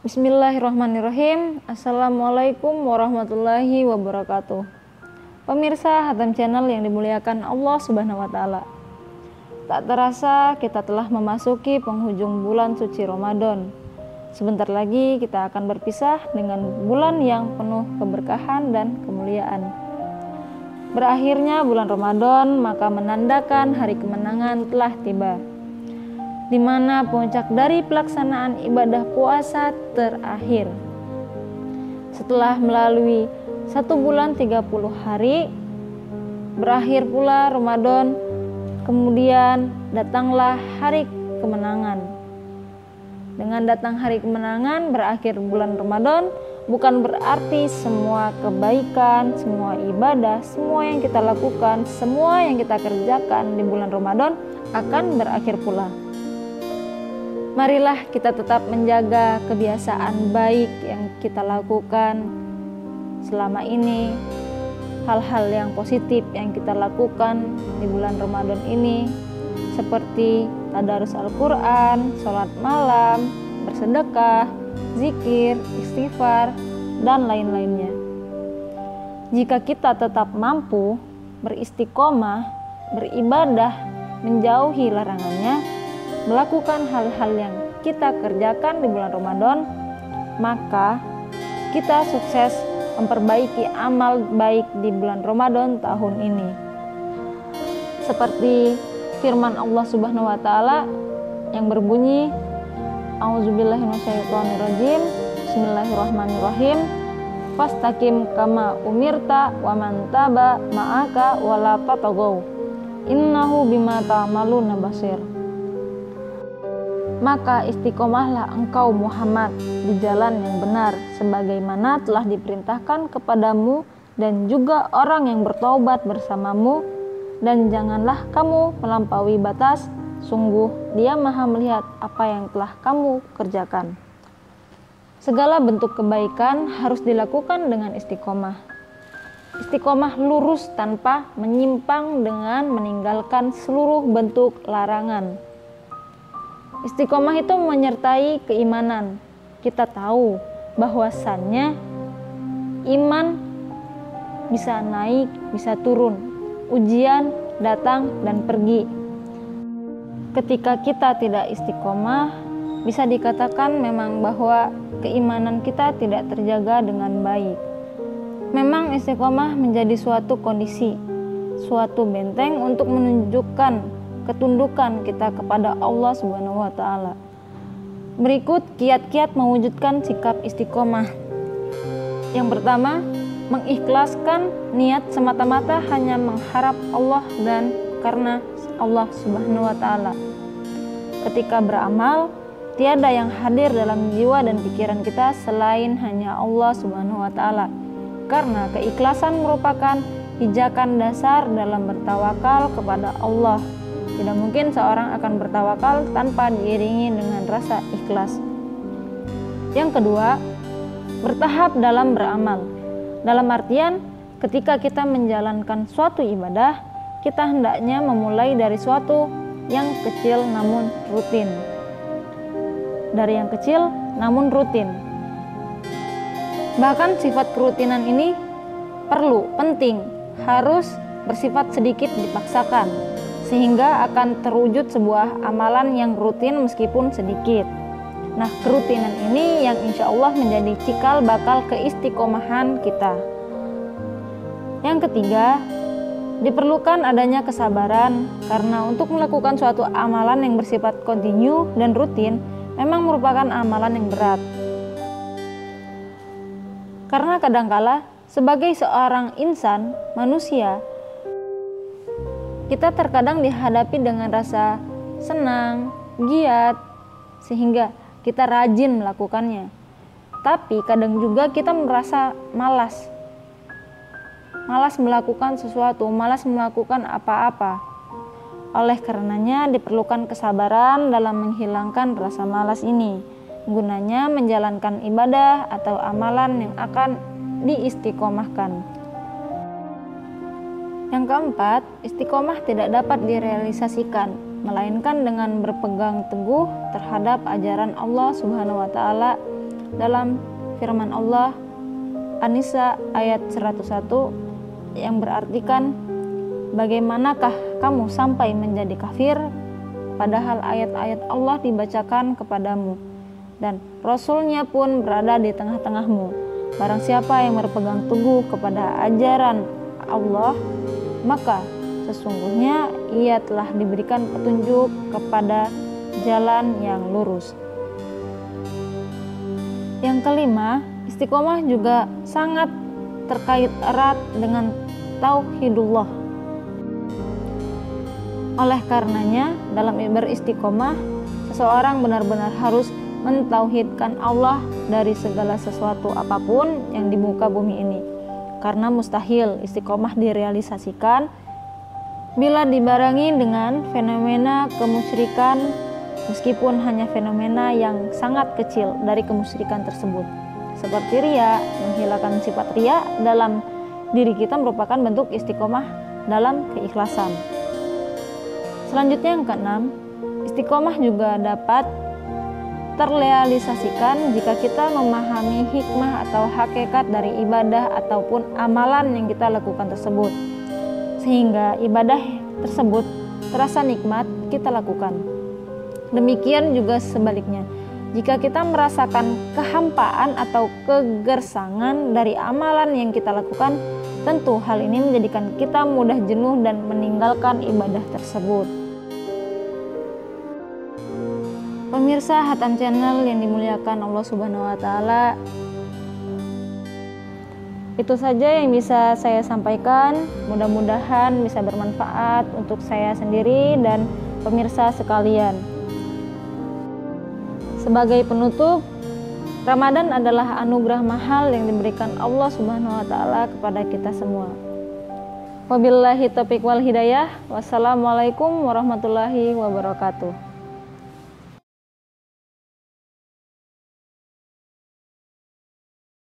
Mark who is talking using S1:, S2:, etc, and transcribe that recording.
S1: Bismillahirrahmanirrahim. Assalamualaikum warahmatullahi wabarakatuh. Pemirsa Hatam Channel yang dimuliakan Allah Subhanahu wa taala. Tak terasa kita telah memasuki penghujung bulan suci Ramadan. Sebentar lagi kita akan berpisah dengan bulan yang penuh keberkahan dan kemuliaan. Berakhirnya bulan Ramadan maka menandakan hari kemenangan telah tiba, di mana puncak dari pelaksanaan ibadah puasa terakhir. Setelah melalui 1 bulan 30 hari, berakhir pula Ramadan, kemudian datanglah hari kemenangan. Dengan datang hari kemenangan, berakhir bulan Ramadan, bukan berarti semua kebaikan, semua ibadah, semua yang kita lakukan, semua yang kita kerjakan di bulan Ramadan akan berakhir pula. Marilah kita tetap menjaga kebiasaan baik yang kita lakukan selama ini, hal-hal yang positif yang kita lakukan di bulan Ramadan ini, seperti tadarus Al-Quran, sholat malam, bersedekah, zikir, istighfar, dan lain-lainnya. Jika kita tetap mampu beristiqomah, beribadah, menjauhi larangannya, melakukan hal-hal yang kita kerjakan di bulan Ramadan, maka kita sukses memperbaiki amal baik di bulan Ramadan tahun ini. Seperti firman Allah Subhanahu wa taala yang berbunyi, A'udzubillahi minasyaitonirrajim, Bismillahirrahmanirrahim, Fastaqim kama umirta wa man taba ma'aka wala tatagaw, innahu bima ta'maluna basir. Maka istiqomahlah engkau Muhammad di jalan yang benar sebagaimana telah diperintahkan kepadamu dan juga orang yang bertaubat bersamamu, dan janganlah kamu melampaui batas, sungguh Dia Maha melihat apa yang telah kamu kerjakan. Segala bentuk kebaikan harus dilakukan dengan istiqomah. Istiqomah lurus tanpa menyimpang dengan meninggalkan seluruh bentuk larangan. Istiqomah itu menyertai keimanan. Kita tahu bahwasannya iman bisa naik, bisa turun. Ujian datang dan pergi. Ketika kita tidak istiqomah, bisa dikatakan memang bahwa keimanan kita tidak terjaga dengan baik. Memang istiqomah menjadi suatu kondisi, suatu benteng untuk menunjukkan ketundukan kita kepada Allah Subhanahu wa taala. Berikut kiat-kiat mewujudkan sikap istiqomah. Yang pertama, mengikhlaskan niat semata-mata hanya mengharap Allah dan karena Allah Subhanahu wa taala. Ketika beramal, tiada yang hadir dalam jiwa dan pikiran kita selain hanya Allah Subhanahu wa taala. Karena keikhlasan merupakan pijakan dasar dalam bertawakal kepada Allah. Tidak mungkin seorang akan bertawakal tanpa diiringi dengan rasa ikhlas. Yang kedua, bertahap dalam beramal. Dalam artian, ketika kita menjalankan suatu ibadah, kita hendaknya memulai dari suatu yang kecil namun rutin. Dari yang kecil namun rutin. Bahkan sifat kerutinan ini perlu, penting, harus bersifat sedikit dipaksakan, sehingga akan terwujud sebuah amalan yang rutin meskipun sedikit. Nah, kerutinan ini yang insya Allah menjadi cikal bakal keistiqomahan kita. Yang ketiga, diperlukan adanya kesabaran, karena untuk melakukan suatu amalan yang bersifat kontinu dan rutin memang merupakan amalan yang berat. Karena kadangkala sebagai seorang insan, manusia, kita terkadang dihadapi dengan rasa senang, giat, sehingga kita rajin melakukannya. Tapi kadang juga kita merasa malas melakukan sesuatu, malas melakukan apa-apa. Oleh karenanya diperlukan kesabaran dalam menghilangkan rasa malas ini. Gunanya menjalankan ibadah atau amalan yang akan diistiqomahkan. Yang keempat, istiqomah tidak dapat direalisasikan, melainkan dengan berpegang teguh terhadap ajaran Allah Subhanahu wa taala dalam firman Allah An-Nisa ayat 101 yang berartikan, bagaimanakah kamu sampai menjadi kafir padahal ayat-ayat Allah dibacakan kepadamu dan Rasul-Nya pun berada di tengah-tengahmu. Barang siapa yang berpegang teguh kepada ajaran Allah, maka sesungguhnya ia telah diberikan petunjuk kepada jalan yang lurus. Yang kelima, istiqomah juga sangat terkait erat dengan tauhidullah. Oleh karenanya, dalam beristiqomah, seseorang benar-benar harus mentauhidkan Allah dari segala sesuatu apapun yang di muka bumi ini. Karena mustahil istiqomah direalisasikan bila dibarengi dengan fenomena kemusyrikan, meskipun hanya fenomena yang sangat kecil dari kemusyrikan tersebut. Seperti riya, menghilangkan sifat riya dalam diri kita merupakan bentuk istiqomah dalam keikhlasan. Selanjutnya yang keenam, istiqomah juga dapat terrealisasikan jika kita memahami hikmah atau hakikat dari ibadah ataupun amalan yang kita lakukan tersebut, sehingga ibadah tersebut terasa nikmat kita lakukan. Demikian juga sebaliknya, jika kita merasakan kehampaan atau kegersangan dari amalan yang kita lakukan, tentu hal ini menjadikan kita mudah jenuh dan meninggalkan ibadah tersebut. Pemirsa Hatam Channel yang dimuliakan Allah Subhanahu wa Ta'ala, itu saja yang bisa saya sampaikan. Mudah-mudahan bisa bermanfaat untuk saya sendiri dan pemirsa sekalian. Sebagai penutup, Ramadan adalah anugerah mahal yang diberikan Allah Subhanahu wa Ta'ala kepada kita semua. Wabillahi taufiq wal hidayah. Wassalamualaikum warahmatullahi wabarakatuh.